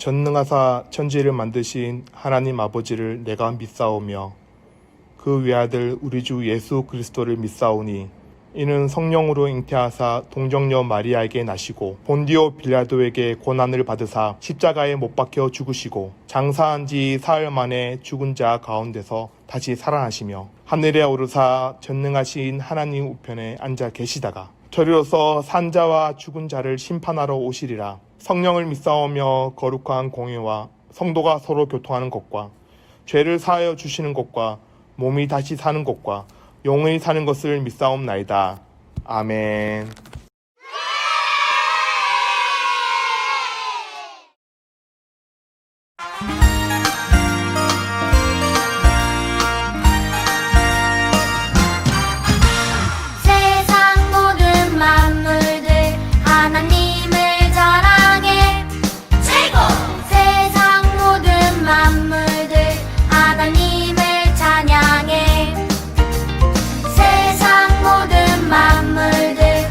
전능하사 천지를 만드신 하나님 아버지를 내가 믿사오며 그 외아들 우리 주 예수 그리스도를 믿사오니 이는 성령으로 잉태하사 동정녀 마리아에게 나시고 본디오 빌라도에게 고난을 받으사 십자가에 못 박혀 죽으시고 장사한 지 사흘 만에 죽은 자 가운데서 다시 살아나시며 하늘에 오르사 전능하신 하나님 우편에 앉아 계시다가 저리로서 산자와 죽은 자를 심판하러 오시리라. 성령을 믿사오며 거룩한 공예와 성도가 서로 교통하는 것과 죄를 사하여 주시는 것과 몸이 다시 사는 것과 영원히 사는 것을 믿사옵나이다. 아멘. 세상 모든 만물들 하나님을 자랑해 최고! 세상 모든 만물들 하나님을 찬양해 세상 모든 만물들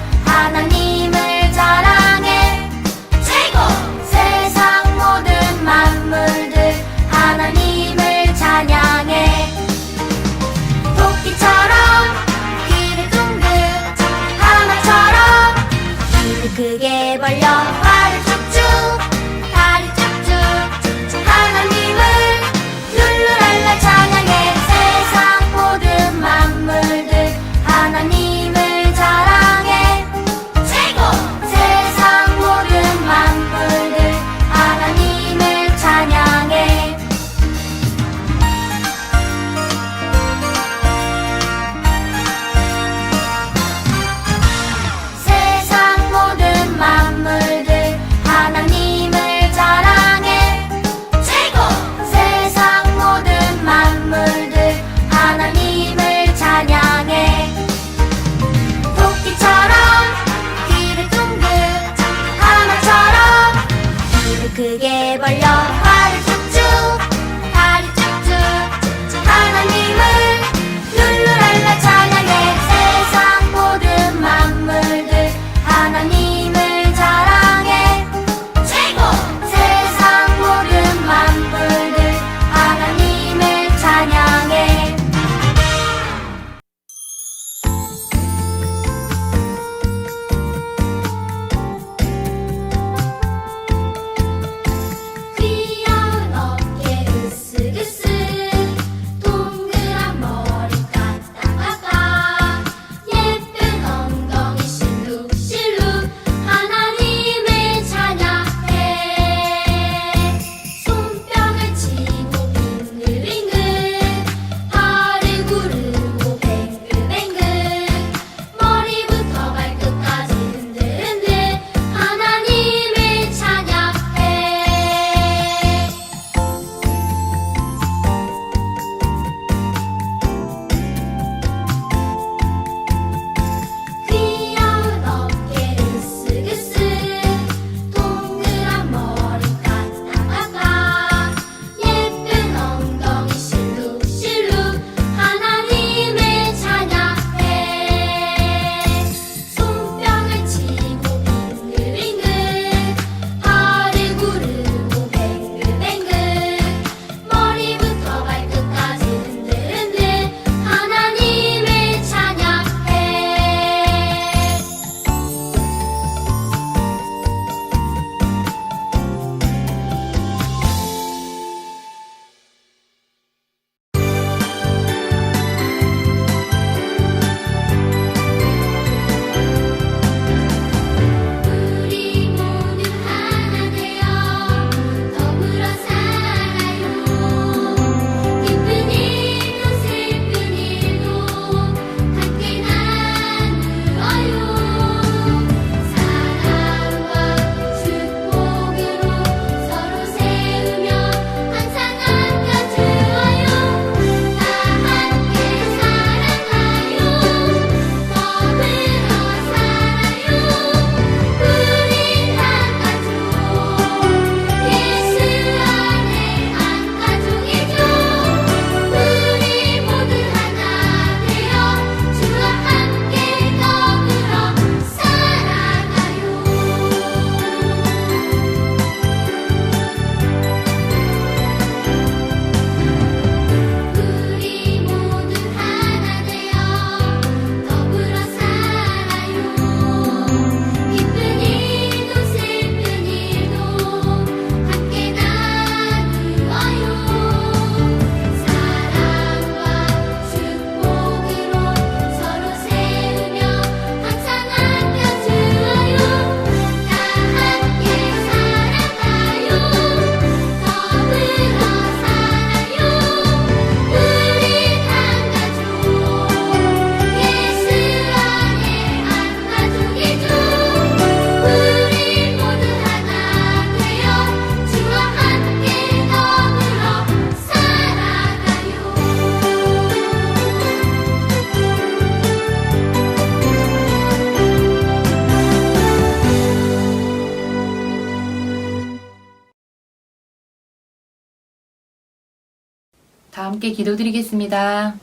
함께 기도드리겠습니다.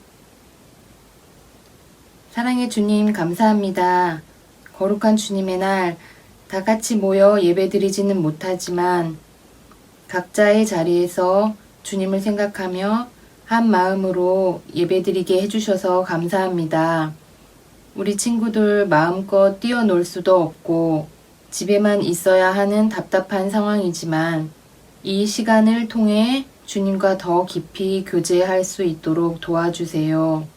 사랑의 주님, 감사합니다. 거룩한 주님의 날, 다 같이 모여 예배드리지는 못하지만 각자의 자리에서 주님을 생각하며 한 마음으로 예배드리게 해주셔서 감사합니다. 우리 친구들 마음껏 뛰어놀 수도 없고 집에만 있어야 하는 답답한 상황이지만 이 시간을 통해 주님과 더 깊이 교제할 수 있도록 도와주세요.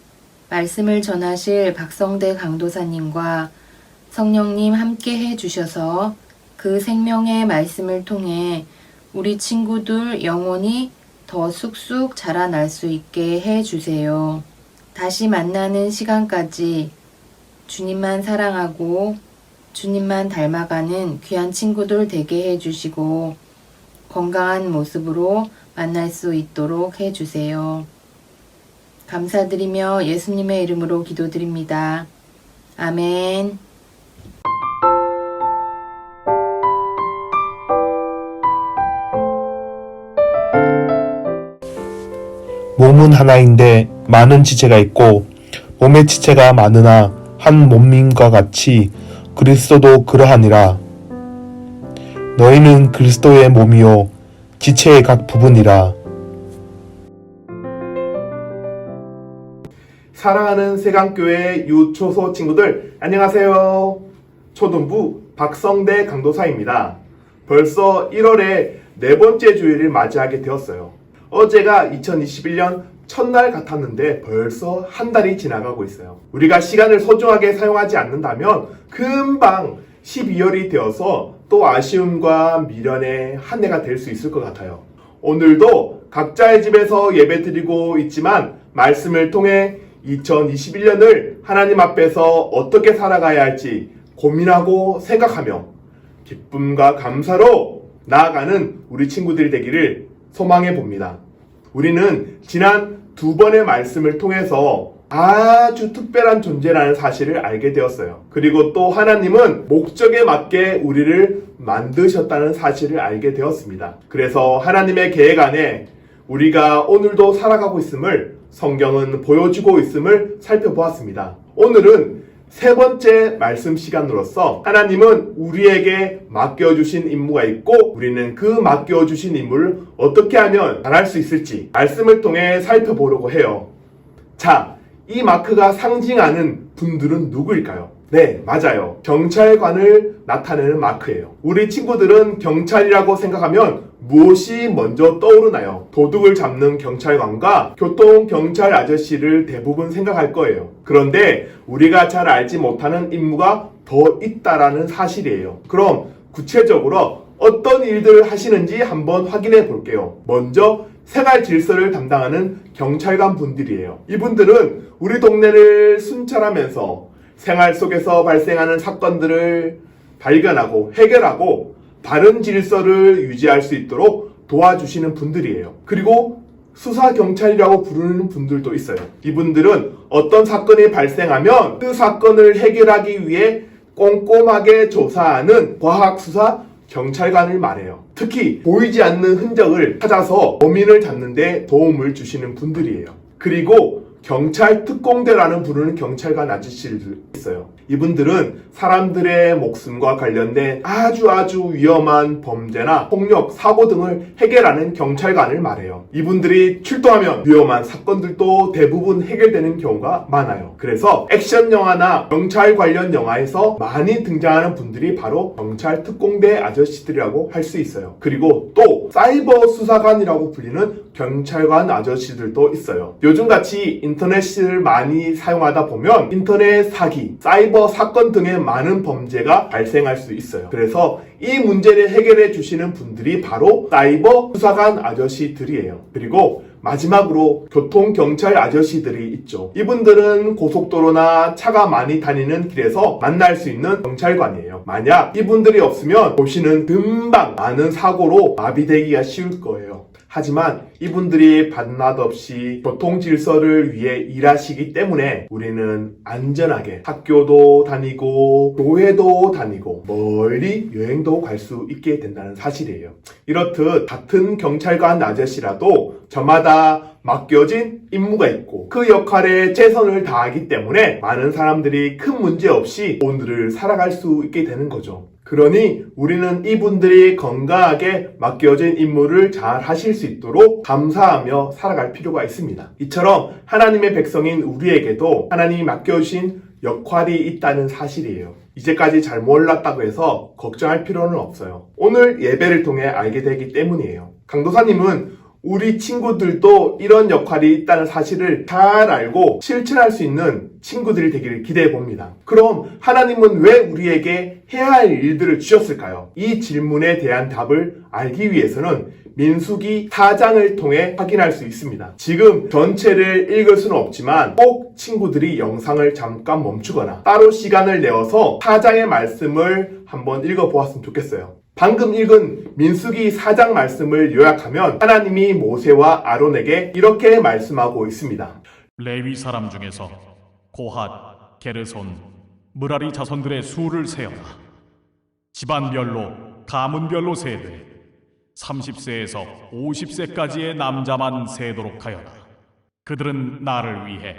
말씀을 전하실 박성대 강도사님과 성령님 함께 해주셔서 그 생명의 말씀을 통해 우리 친구들 영혼이 더 쑥쑥 자라날 수 있게 해주세요. 다시 만나는 시간까지 주님만 사랑하고 주님만 닮아가는 귀한 친구들 되게 해주시고 건강한 모습으로 만날 수 있도록 해주세요. 감사드리며 예수님의 이름으로 기도드립니다. 아멘. 몸은 하나인데 많은 지체가 있고 몸의 지체가 많으나 한 몸임과 같이 그리스도도 그러하니라. 너희는 그리스도의 몸이요 지체의 각 부분이라. 사랑하는 세강교회 유초소 친구들 안녕하세요. 초등부 박성대 강도사입니다. 벌써 1월에 네 번째 주일을 맞이하게 되었어요. 어제가 2021년 첫날 같았는데 벌써 한 달이 지나가고 있어요. 우리가 시간을 소중하게 사용하지 않는다면 금방 12월이 되어서 또 아쉬움과 미련의 한 해가 될 수 있을 것 같아요. 오늘도 각자의 집에서 예배드리고 있지만 말씀을 통해 2021년을 하나님 앞에서 어떻게 살아가야 할지 고민하고 생각하며 기쁨과 감사로 나아가는 우리 친구들이 되기를 소망해 봅니다. 우리는 지난 두 번의 말씀을 통해서 아주 특별한 존재라는 사실을 알게 되었어요. 그리고 또 하나님은 목적에 맞게 우리를 만드셨다는 사실을 알게 되었습니다. 그래서 하나님의 계획 안에 우리가 오늘도 살아가고 있음을 성경은 보여주고 있음을 살펴보았습니다. 오늘은 세 번째 말씀 시간으로서 하나님은 우리에게 맡겨주신 임무가 있고 우리는 그 맡겨주신 임무를 어떻게 하면 잘할 수 있을지 말씀을 통해 살펴보려고 해요. 자, 이 마크가 상징하는 분들은 누구일까요? 네, 맞아요. 경찰관을 나타내는 마크예요. 우리 친구들은 경찰이라고 생각하면 무엇이 먼저 떠오르나요? 도둑을 잡는 경찰관과 교통경찰 아저씨를 대부분 생각할 거예요. 그런데 우리가 잘 알지 못하는 임무가 더 있다라는 사실이에요. 그럼 구체적으로 어떤 일들을 하시는지 한번 확인해 볼게요. 먼저 생활 질서를 담당하는 경찰관 분들이에요. 이분들은 우리 동네를 순찰하면서 생활 속에서 발생하는 사건들을 발견하고 해결하고 바른 질서를 유지할 수 있도록 도와주시는 분들이에요. 그리고 수사경찰이라고 부르는 분들도 있어요. 이분들은 어떤 사건이 발생하면 그 사건을 해결하기 위해 꼼꼼하게 조사하는 과학수사 경찰관을 말해요. 특히 보이지 않는 흔적을 찾아서 범인을 잡는 데 도움을 주시는 분들이에요. 그리고 경찰 특공대라는 부르는 경찰관 아저씨들 있어요. 이분들은 사람들의 목숨과 관련된 아주 위험한 범죄나 폭력, 사고 등을 해결하는 경찰관을 말해요. 이분들이 출동하면 위험한 사건들도 대부분 해결되는 경우가 많아요. 그래서 액션 영화나 경찰 관련 영화에서 많이 등장하는 분들이 바로 경찰 특공대 아저씨들이라고 할 수 있어요. 그리고 또 사이버 수사관이라고 불리는 경찰관 아저씨들도 있어요. 요즘같이 인터넷을 많이 사용하다 보면 인터넷 사기, 사이버 사건 등의 많은 범죄가 발생할 수 있어요. 그래서 이 문제를 해결해 주시는 분들이 바로 사이버 수사관 아저씨들이에요. 그리고 마지막으로 교통경찰 아저씨들이 있죠. 이분들은 고속도로나 차가 많이 다니는 길에서 만날 수 있는 경찰관이에요. 만약 이분들이 없으면 도시는 금방 많은 사고로 마비되기가 쉬울 거예요. 하지만 이분들이 밤낮 없이 교통 질서를 위해 일하시기 때문에 우리는 안전하게 학교도 다니고 교회도 다니고 멀리 여행도 갈 수 있게 된다는 사실이에요. 이렇듯 같은 경찰관 아저씨라도 저마다 맡겨진 임무가 있고 그 역할에 최선을 다하기 때문에 많은 사람들이 큰 문제 없이 오늘을 살아갈 수 있게 되는 거죠. 그러니 우리는 이분들이 건강하게 맡겨진 임무를 잘 하실 수 있도록 감사하며 살아갈 필요가 있습니다. 이처럼 하나님의 백성인 우리에게도 하나님이 맡겨주신 역할이 있다는 사실이에요. 이제까지 잘 몰랐다고 해서 걱정할 필요는 없어요. 오늘 예배를 통해 알게 되기 때문이에요. 강도사님은 우리 친구들도 이런 역할이 있다는 사실을 잘 알고 실천할 수 있는 친구들이 되기를 기대해 봅니다. 그럼 하나님은 왜 우리에게 해야 할 일들을 주셨을까요? 이 질문에 대한 답을 알기 위해서는 민수기 4장을 통해 확인할 수 있습니다. 지금 전체를 읽을 수는 없지만 꼭 친구들이 영상을 잠깐 멈추거나 따로 시간을 내어서 4장의 말씀을 한번 읽어보았으면 좋겠어요. 방금 읽은 민수기 4장 말씀을 요약하면 하나님이 모세와 아론에게 이렇게 말씀하고 있습니다. 레위 사람 중에서 고핫, 게르손, 므라리 자손들의 수를 세어라. 집안별로, 가문별로 세되 30세에서 50세까지의 남자만 세도록 하여라. 그들은 나를 위해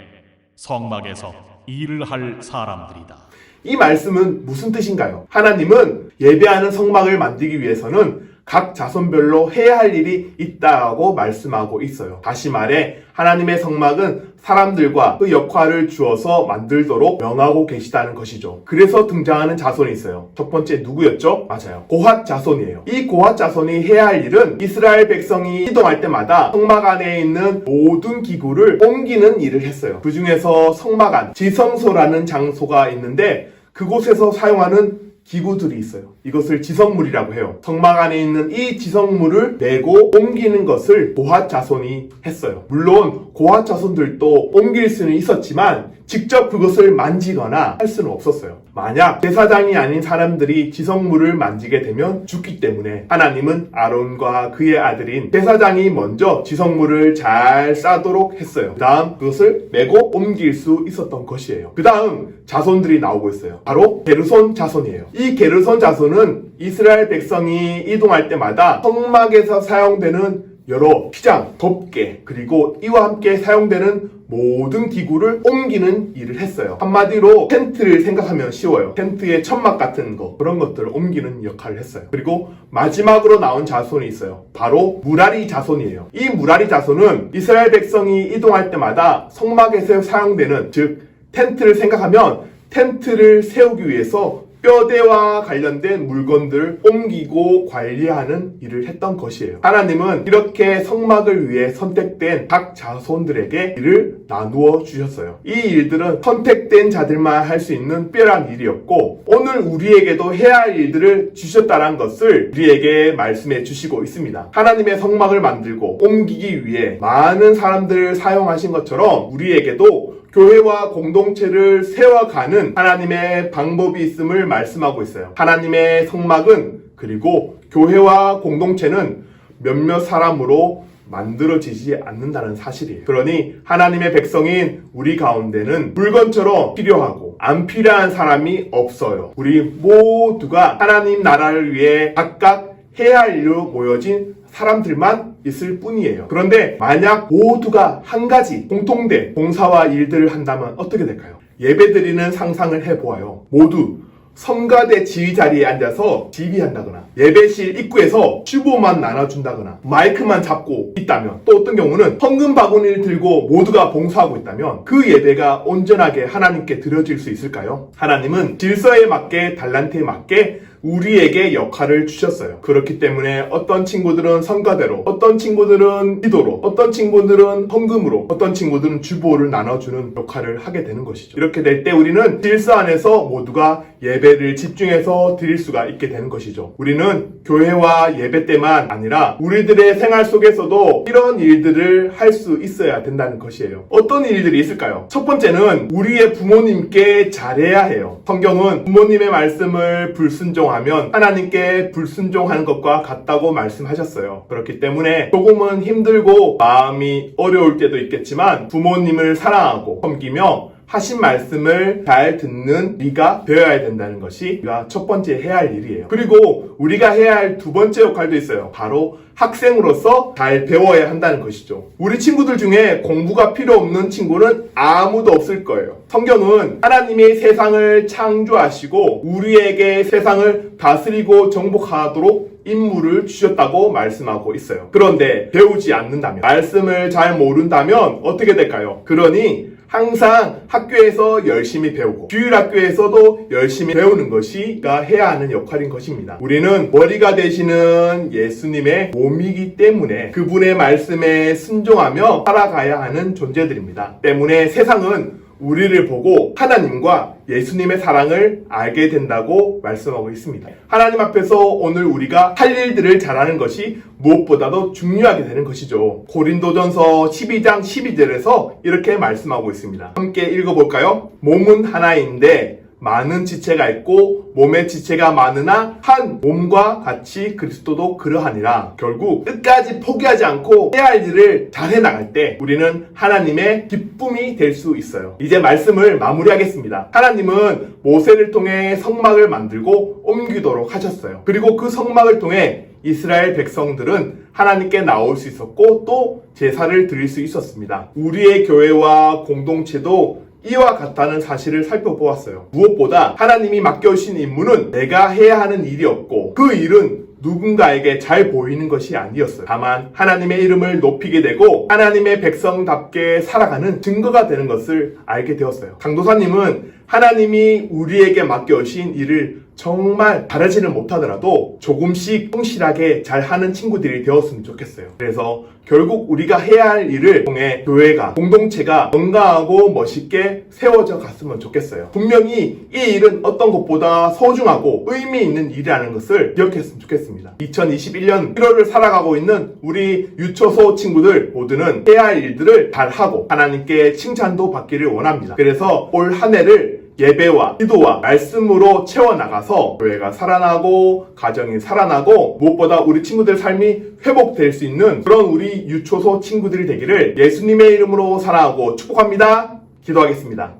성막에서 일을 할 사람들이다. 이 말씀은 무슨 뜻인가요? 하나님은 예배하는 성막을 만들기 위해서는 각 자손별로 해야 할 일이 있다고 말씀하고 있어요. 다시 말해 하나님의 성막은 사람들과 그 역할을 주어서 만들도록 명하고 계시다는 것이죠. 그래서 등장하는 자손이 있어요. 첫 번째 누구였죠? 맞아요. 고핫 자손이에요. 이 고핫 자손이 해야 할 일은 이스라엘 백성이 이동할 때마다 성막 안에 있는 모든 기구를 옮기는 일을 했어요. 그 중에서 성막 안, 지성소라는 장소가 있는데 그곳에서 사용하는 기구들이 있어요. 이것을 지성물이라고 해요. 성막 안에 있는 이 지성물을 메고 옮기는 것을 고핫 자손이 했어요. 물론 고핫 자손들도 옮길 수는 있었지만 직접 그것을 만지거나 할 수는 없었어요. 만약 제사장이 아닌 사람들이 지성물을 만지게 되면 죽기 때문에 하나님은 아론과 그의 아들인 제사장이 먼저 지성물을 잘 싸도록 했어요. 그 다음 그것을 메고 옮길 수 있었던 것이에요. 그 다음 자손들이 나오고 있어요. 바로 게르손 자손이에요. 이 게르손 자손은 이스라엘 백성이 이동할 때마다 성막에서 사용되는 여러 피장, 덮개, 그리고 이와 함께 사용되는 모든 기구를 옮기는 일을 했어요. 한마디로 텐트를 생각하면 쉬워요. 텐트의 천막 같은 거, 그런 것들을 옮기는 역할을 했어요. 그리고 마지막으로 나온 자손이 있어요. 바로 무라리 자손이에요. 이 무라리 자손은 이스라엘 백성이 이동할 때마다 성막에서 사용되는, 즉 텐트를 생각하면 텐트를 세우기 위해서 뼈대와 관련된 물건들을 옮기고 관리하는 일을 했던 것이에요. 하나님은 이렇게 성막을 위해 선택된 각 자손들에게 일을 나누어 주셨어요. 이 일들은 선택된 자들만 할 수 있는 특별한 일이었고 오늘 우리에게도 해야 할 일들을 주셨다는 것을 우리에게 말씀해 주시고 있습니다. 하나님의 성막을 만들고 옮기기 위해 많은 사람들을 사용하신 것처럼 우리에게도 교회와 공동체를 세워가는 하나님의 방법이 있음을 말씀하고 있어요. 하나님의 성막은, 그리고 교회와 공동체는 몇몇 사람으로 만들어지지 않는다는 사실이에요. 그러니 하나님의 백성인 우리 가운데는 물건처럼 필요하고 안 필요한 사람이 없어요. 우리 모두가 하나님 나라를 위해 각각 해야 할 일로 모여진 사람들만 있을 뿐이에요. 그런데 만약 모두가 한 가지 공통된 봉사와 일들을 한다면 어떻게 될까요? 예배드리는 상상을 해보아요. 모두 성가대 지휘 자리에 앉아서 지휘한다거나 예배실 입구에서 슈보만 나눠준다거나 마이크만 잡고 있다면, 또 어떤 경우는 헌금 바구니를 들고 모두가 봉사하고 있다면 그 예배가 온전하게 하나님께 드려질 수 있을까요? 하나님은 질서에 맞게, 달란트에 맞게 우리에게 역할을 주셨어요. 그렇기 때문에 어떤 친구들은 성가대로, 어떤 친구들은 기도로, 어떤 친구들은 헌금으로, 어떤 친구들은 주보를 나눠주는 역할을 하게 되는 것이죠. 이렇게 될 때 우리는 질서 안에서 모두가 예배를 집중해서 드릴 수가 있게 되는 것이죠. 우리는 교회와 예배 때만 아니라 우리들의 생활 속에서도 이런 일들을 할 수 있어야 된다는 것이에요. 어떤 일들이 있을까요? 첫 번째는 우리의 부모님께 잘해야 해요. 성경은 부모님의 말씀을 불순종 순종하면 하나님께 불순종하는 것과 같다고 말씀하셨어요. 그렇기 때문에 조금은 힘들고 마음이 어려울 때도 있겠지만 부모님을 사랑하고 섬기며 하신 말씀을 잘 듣는 우리가 되어야 된다는 것이 우리가 첫 번째 해야 할 일이에요. 그리고 우리가 해야 할 두 번째 역할도 있어요. 바로 학생으로서 잘 배워야 한다는 것이죠. 우리 친구들 중에 공부가 필요 없는 친구는 아무도 없을 거예요. 성경은 하나님이 세상을 창조하시고 우리에게 세상을 다스리고 정복하도록 임무를 주셨다고 말씀하고 있어요. 그런데 배우지 않는다면, 말씀을 잘 모른다면 어떻게 될까요? 그러니 항상 학교에서 열심히 배우고 주일학교에서도 열심히 배우는 것이 우리가 해야 하는 역할인 것입니다. 우리는 머리가 되시는 예수님의 몸이기 때문에 그분의 말씀에 순종하며 살아가야 하는 존재들입니다. 때문에 세상은 우리를 보고 하나님과 예수님의 사랑을 알게 된다고 말씀하고 있습니다. 하나님 앞에서 오늘 우리가 할 일들을 잘하는 것이 무엇보다도 중요하게 되는 것이죠. 고린도전서 12장 12절에서 이렇게 말씀하고 있습니다. 함께 읽어볼까요? 몸은 하나인데 많은 지체가 있고 몸의 지체가 많으나 한 몸과 같이 그리스도도 그러하니라. 결국 끝까지 포기하지 않고 해야 할 일을 잘 해나갈 때 우리는 하나님의 기쁨이 될 수 있어요. 이제 말씀을 마무리하겠습니다. 하나님은 모세를 통해 성막을 만들고 옮기도록 하셨어요. 그리고 그 성막을 통해 이스라엘 백성들은 하나님께 나올 수 있었고 또 제사를 드릴 수 있었습니다. 우리의 교회와 공동체도 이와 같다는 사실을 살펴보았어요. 무엇보다 하나님이 맡겨주신 임무는 내가 해야 하는 일이었고 그 일은 누군가에게 잘 보이는 것이 아니었어요. 다만 하나님의 이름을 높이게 되고 하나님의 백성답게 살아가는 증거가 되는 것을 알게 되었어요. 강도사님은 하나님이 우리에게 맡겨주신 일을 정말 잘하지는 못하더라도 조금씩 성실하게 잘하는 친구들이 되었으면 좋겠어요. 그래서 결국 우리가 해야 할 일을 통해 교회가, 공동체가 건강하고 멋있게 세워져 갔으면 좋겠어요. 분명히 이 일은 어떤 것보다 소중하고 의미 있는 일이라는 것을 기억했으면 좋겠습니다. 2021년 1월을 살아가고 있는 우리 유초소 친구들 모두는 해야 할 일들을 잘하고 하나님께 칭찬도 받기를 원합니다. 그래서 올 한 해를 예배와 기도와 말씀으로 채워나가서 교회가 살아나고 가정이 살아나고 무엇보다 우리 친구들 삶이 회복될 수 있는 그런 우리 유초소 친구들이 되기를 예수님의 이름으로 사랑하고 축복합니다. 기도하겠습니다.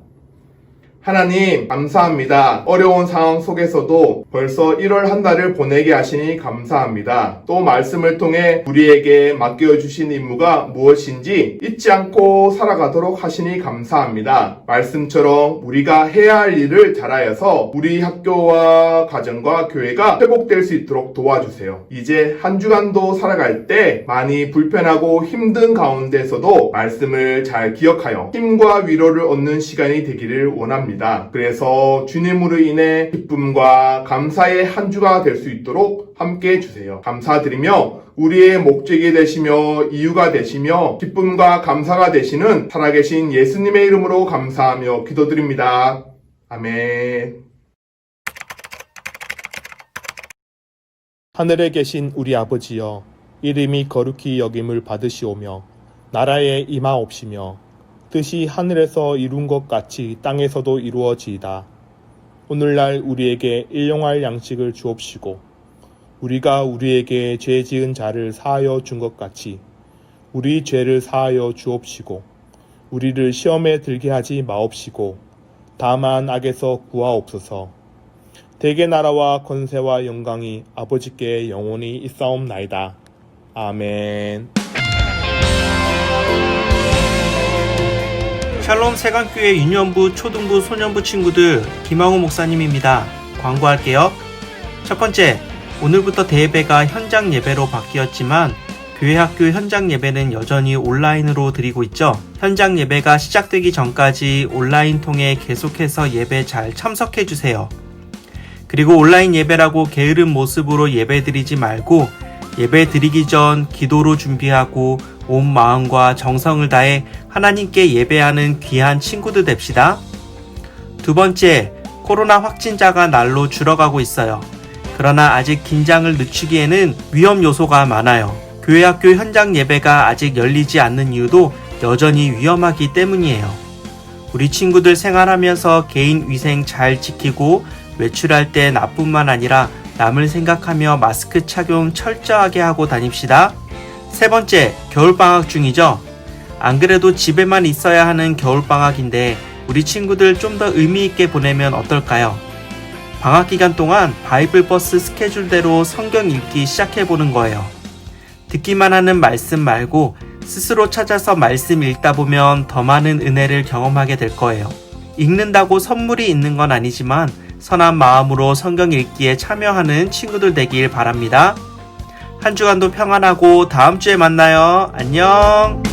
하나님 감사합니다. 어려운 상황 속에서도 벌써 1월 한 달을 보내게 하시니 감사합니다. 또 말씀을 통해 우리에게 맡겨주신 임무가 무엇인지 잊지 않고 살아가도록 하시니 감사합니다. 말씀처럼 우리가 해야 할 일을 잘하여서 우리 학교와 가정과 교회가 회복될 수 있도록 도와주세요. 이제 한 주간도 살아갈 때 많이 불편하고 힘든 가운데서도 말씀을 잘 기억하여 힘과 위로를 얻는 시간이 되기를 원합니다. 그래서 주님으로 인해 기쁨과 감사의 한 주가 될 수 있도록 함께 해주세요. 감사드리며 우리의 목적이 되시며 이유가 되시며 기쁨과 감사가 되시는 살아계신 예수님의 이름으로 감사하며 기도드립니다. 아멘. 하늘에 계신 우리 아버지여, 이름이 거룩히 여김을 받으시오며 나라에 임하옵시며 뜻이 하늘에서 이룬 것 같이 땅에서도 이루어지이다. 오늘날 우리에게 일용할 양식을 주옵시고 우리가 우리에게 죄 지은 자를 사하여 준 것 같이 우리 죄를 사하여 주옵시고 우리를 시험에 들게 하지 마옵시고 다만 악에서 구하옵소서. 대개 나라와 권세와 영광이 아버지께 영원히 있사옵나이다. 아멘. 샬롬 세강교회 유년부, 초등부, 소년부 친구들, 김항우 목사님입니다. 광고할게요. 첫 번째, 오늘부터 대예배가 현장 예배로 바뀌었지만 교회 학교 현장 예배는 여전히 온라인으로 드리고 있죠. 현장 예배가 시작되기 전까지 온라인 통해 계속해서 예배 잘 참석해주세요. 그리고 온라인 예배라고 게으른 모습으로 예배 드리지 말고 예배 드리기 전 기도로 준비하고 온 마음과 정성을 다해 하나님께 예배하는 귀한 친구들 됩시다. 두 번째, 코로나 확진자가 날로 줄어가고 있어요. 그러나 아직 긴장을 늦추기에는 위험 요소가 많아요. 교회 학교 현장 예배가 아직 열리지 않는 이유도 여전히 위험하기 때문이에요. 우리 친구들 생활하면서 개인 위생 잘 지키고 외출할 때 나뿐만 아니라 남을 생각하며 마스크 착용 철저하게 하고 다닙시다. 세 번째, 겨울방학 중이죠? 안 그래도 집에만 있어야 하는 겨울방학인데 우리 친구들 좀 더 의미 있게 보내면 어떨까요? 방학 기간 동안 바이블 버스 스케줄대로 성경 읽기 시작해보는 거예요. 듣기만 하는 말씀 말고 스스로 찾아서 말씀 읽다 보면 더 많은 은혜를 경험하게 될 거예요. 읽는다고 선물이 있는 건 아니지만 선한 마음으로 성경 읽기에 참여하는 친구들 되길 바랍니다. 한 주간도 평안하고 다음 주에 만나요. 안녕!